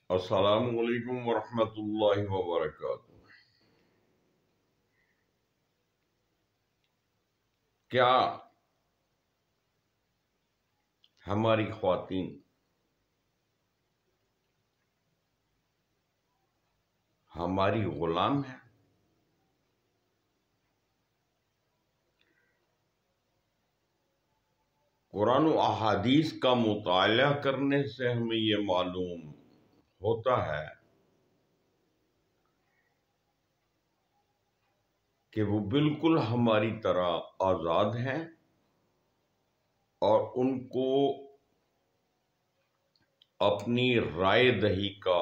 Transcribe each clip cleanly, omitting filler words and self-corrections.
السلام علیکم ورحمۃ اللہ وبرکاتہ۔ کیا ہماری خواتین ہماری غلام ہیں؟ قرآن و احادیث کا مطالعہ کرنے سے ہمیں یہ معلوم ہوتا ہے کہ وہ بالکل ہماری طرح آزاد ہیں اور ان کو اپنی رائے دہی کا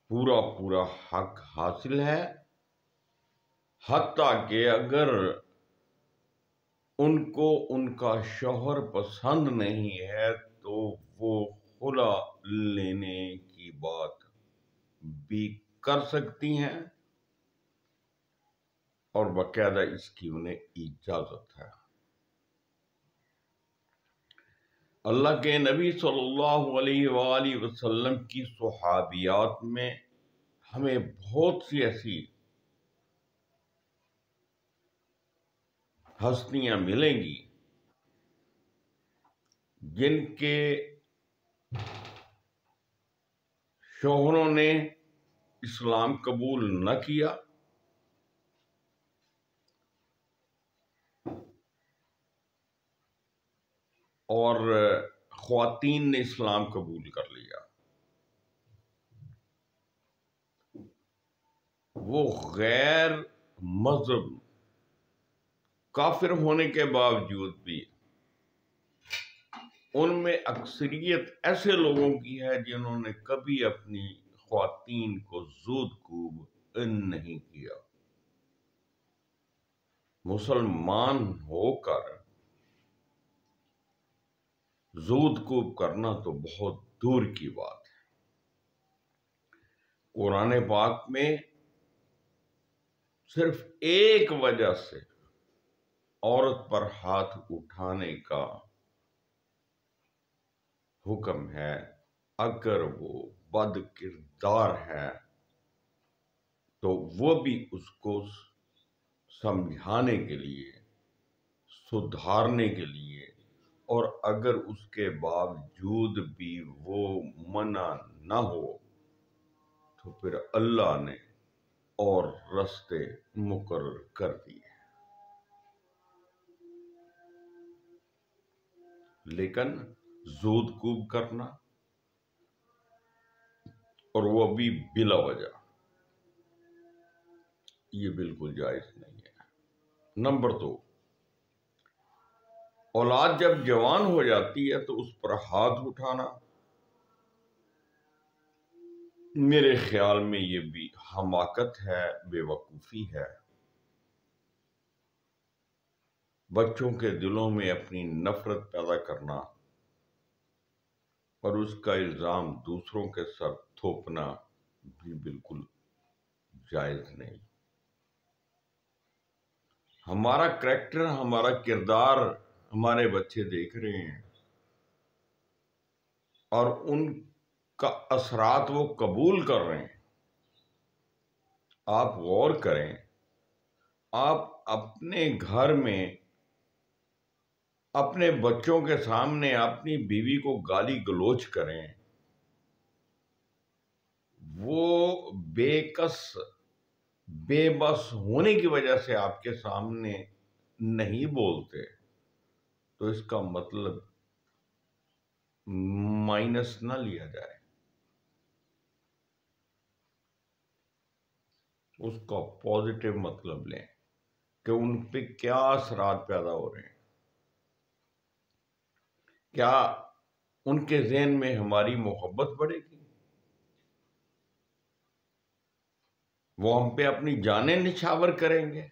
پورا حق حاصل ہے، حتیٰ کہ اگر ان کو ان کا شوہر پسند نہیں ہے تو وہ خلا لینے کی بات بھی کر سکتی ہیں، اور باقاعدہ اس کی انہیں اجازت ہے۔ اللہ کے نبی صلی اللہ علیہ وآلہ وسلم کی صحابیات میں ہمیں بہت سی ایسی ہستیاں ملیں گی جن کے شوہروں نے اسلام قبول نہ کیا اور خواتین نے اسلام قبول کر لیا۔ وہ غیر مذہب کافر ہونے کے باوجود بھی ان میں اکثریت ایسے لوگوں کی ہے جنہوں نے کبھی اپنی خواتین کو زود کوب نہیں کیا۔ مسلمان ہو کر زود کوب کرنا تو بہت دور کی بات ہے۔ قرآن پاک میں صرف ایک وجہ سے عورت پر ہاتھ اٹھانے کا حکم ہے، اگر وہ بد کردار ہے تو وہ بھی اس کو سمجھانے کے لیے، سدھارنے کے لیے، اور اگر اس کے باوجود بھی وہ منع نہ ہو تو پھر اللہ نے اور رستے مقرر کر دیے۔ لیکن زود کوب کرنا، اور وہ بھی بلا وجہ، یہ بالکل جائز نہیں ہے۔ نمبر 2، اولاد جب جوان ہو جاتی ہے تو اس پر ہاتھ اٹھانا میرے خیال میں یہ بھی حماقت ہے، بے وقوفی ہے۔ بچوں کے دلوں میں اپنی نفرت پیدا کرنا اور اس کا الزام دوسروں کے سر تھوپنا بھی بالکل جائز نہیں۔ ہمارا کریکٹر، ہمارا کردار ہمارے بچے دیکھ رہے ہیں اور ان کا اثرات وہ قبول کر رہے ہیں۔ آپ غور کریں، آپ اپنے گھر میں اپنے بچوں کے سامنے اپنی بیوی کو گالی گلوچ کریں، وہ بے کس بے بس ہونے کی وجہ سے آپ کے سامنے نہیں بولتے تو اس کا مطلب مائنس نہ لیا جائے، اس کا پازیٹیو مطلب لیں کہ ان پہ کیا اثرات پیدا ہو رہے ہیں۔ کیا ان کے ذہن میں ہماری محبت بڑھے گی؟ وہ ہم پہ اپنی جانیں نچھاور کریں گے؟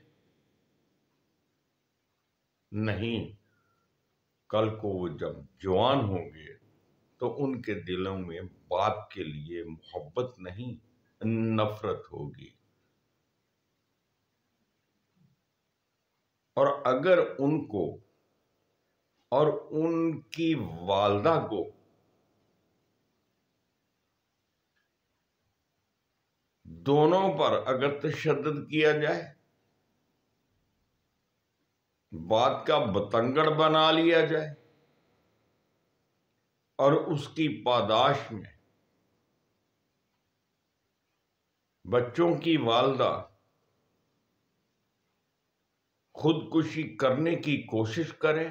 نہیں، کل کو وہ جب جوان ہوں گے تو ان کے دلوں میں باپ کے لیے محبت نہیں، نفرت ہوگی۔ اور اگر ان کو اور ان کی والدہ کو دونوں پر اگر تشدد کیا جائے، بات کا بتنگڑ بنا لیا جائے، اور اس کی پاداش میں بچوں کی والدہ خودکشی کرنے کی کوشش کرے،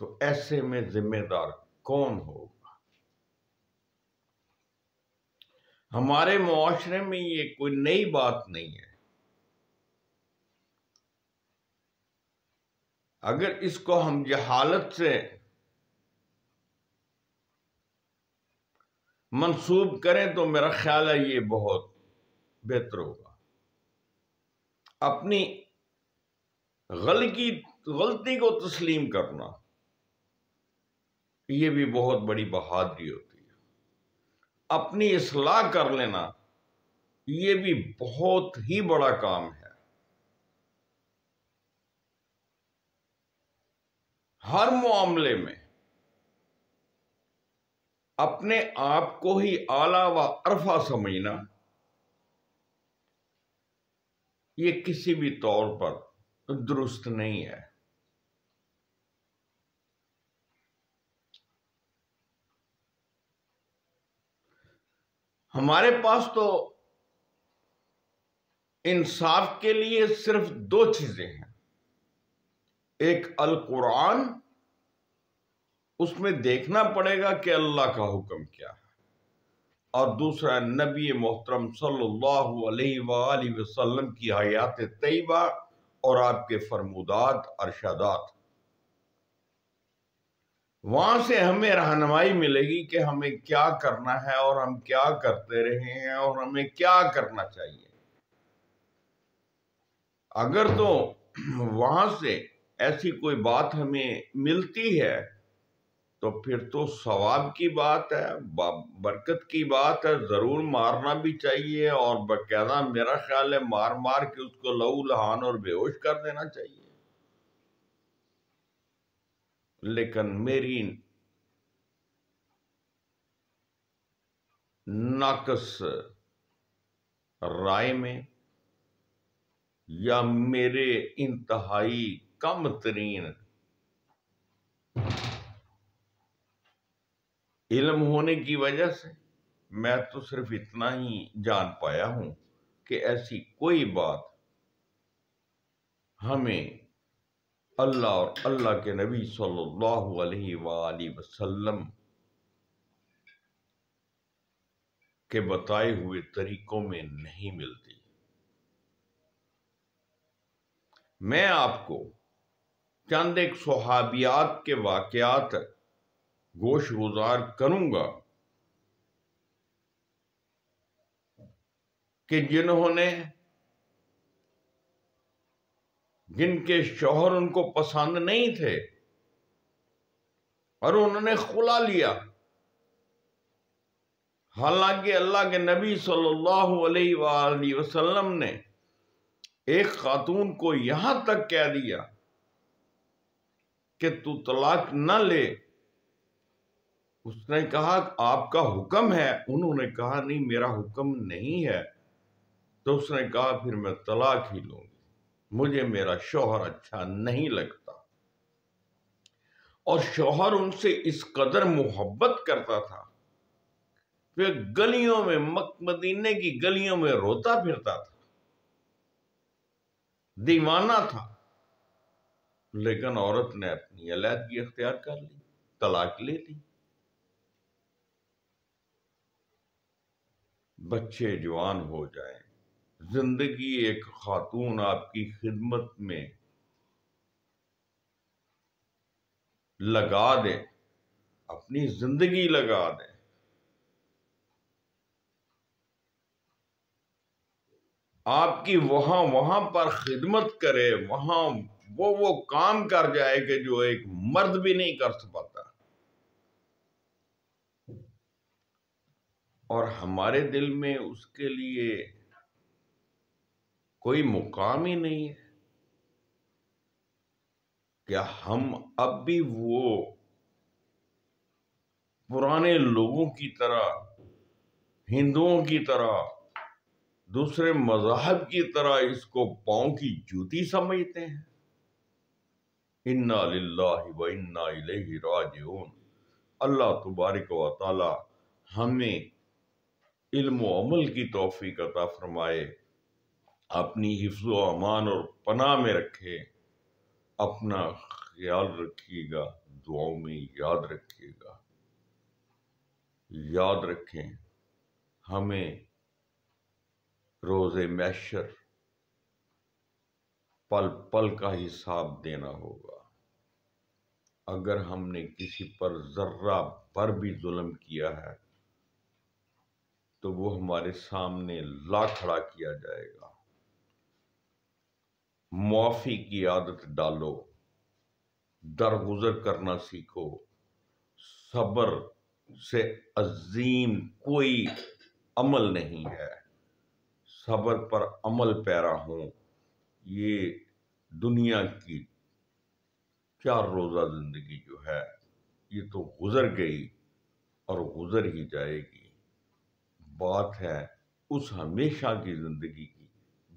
تو ایسے میں ذمہ دار کون ہوگا؟ ہمارے معاشرے میں یہ کوئی نئی بات نہیں ہے۔ اگر اس کو ہم جہالت سے منسوب کریں تو میرا خیال ہے یہ بہت بہتر ہوگا۔ اپنی غلطی کو تسلیم کرنا، یہ بھی بہت بڑی بہادری ہوتی ہے۔ اپنی اصلاح کر لینا، یہ بھی بہت ہی بڑا کام ہے۔ ہر معاملے میں اپنے آپ کو ہی اعلیٰ و ارفع سمجھنا، یہ کسی بھی طور پر درست نہیں ہے۔ ہمارے پاس تو انصاف کے لیے صرف دو چیزیں ہیں، ایک القرآن، اس میں دیکھنا پڑے گا کہ اللہ کا حکم کیا ہے، اور دوسرا نبی محترم صلی اللہ علیہ وآلہ وسلم کی حیات طیبہ اور آپ کے فرمودات، ارشادات۔ وہاں سے ہمیں رہنمائی ملے گی کہ ہمیں کیا کرنا ہے، اور ہم کیا کرتے رہے ہیں، اور ہمیں کیا کرنا چاہیے۔ اگر تو وہاں سے ایسی کوئی بات ہمیں ملتی ہے تو پھر تو ثواب کی بات ہے، برکت کی بات ہے، ضرور مارنا بھی چاہیے، اور باقاعدہ میرا خیال ہے مار مار کے اس کو لہو لہان اور بے ہوش کر دینا چاہیے۔ لیکن میری ناقص رائے میں، یا میرے انتہائی کم ترین علم ہونے کی وجہ سے، میں تو صرف اتنا ہی جان پایا ہوں کہ ایسی کوئی بات ہمیں اللہ اور اللہ کے نبی صلی اللہ علیہ وآلہ وسلم کے بتائے ہوئے طریقوں میں نہیں ملتی۔ میں آپ کو چند ایک صحابیات کے واقعات گوش گزار کروں گا کہ جن کے شوہر ان کو پسند نہیں تھے اور انہوں نے خلا لیا، حالانکہ اللہ کے نبی صلی اللہ علیہ وآلہ وسلم نے ایک خاتون کو یہاں تک کہہ دیا کہ تو طلاق نہ لے۔ اس نے کہا آپ کا حکم ہے، انہوں نے کہا نہیں میرا حکم نہیں ہے، تو اس نے کہا پھر میں طلاق ہی لوں گی، مجھے میرا شوہر اچھا نہیں لگتا۔ اور شوہر ان سے اس قدر محبت کرتا تھا، پھر گلیوں میں، مدینے کی گلیوں میں روتا پھرتا تھا، دیوانہ تھا، لیکن عورت نے اپنی علیحدگی اختیار کر لی، طلاق لے لی۔ بچے جوان ہو جائیں، زندگی ایک خاتون آپ کی خدمت میں لگا دیں، اپنی زندگی لگا دیں، آپ کی وہاں پر خدمت کرے، وہاں وہ کام کر جائے کہ جو ایک مرد بھی نہیں کر پاتا، اور ہمارے دل میں اس کے لیے کوئی مقام ہی نہیں ہے۔ کیا ہم اب بھی وہ پرانے لوگوں کی طرح ہندوؤں کی طرح، دوسرے مذاہب کی طرح اس کو پاؤں کی جوتی سمجھتے ہیں؟ انا للہ و انا الیہ راجعون۔ اللہ تبارک و تعالی ہمیں علم و عمل کی توفیق عطا فرمائے، اپنی حفظ و امان اور پناہ میں رکھے۔ اپنا خیال رکھیے گا، دعاؤں میں یاد رکھیے گا۔ یاد رکھیں، ہمیں روز محشر پل پل کا حساب دینا ہوگا۔ اگر ہم نے کسی پر ذرہ پر بھی ظلم کیا ہے تو وہ ہمارے سامنے لا کھڑا کیا جائے گا۔ معافی کی عادت ڈالو، درگزر کرنا سیکھو۔ صبر سے عظیم کوئی عمل نہیں ہے۔ صبر پر عمل پیرا ہوں۔ یہ دنیا کی 4 روزہ زندگی جو ہے یہ تو گزر گئی اور گزر ہی جائے گی۔ بات ہے اس ہمیشہ کی زندگی کی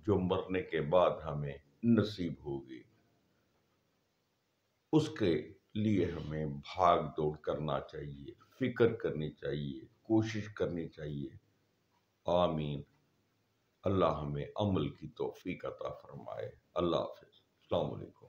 جو مرنے کے بعد ہمیں نصیب ہوگی۔ اس کے لیے ہمیں بھاگ دوڑ کرنا چاہیے، فکر کرنی چاہیے، کوشش کرنی چاہیے۔ آمین۔ اللہ ہمیں عمل کی توفیق عطا فرمائے۔ اللہ حافظ۔ السلام علیکم۔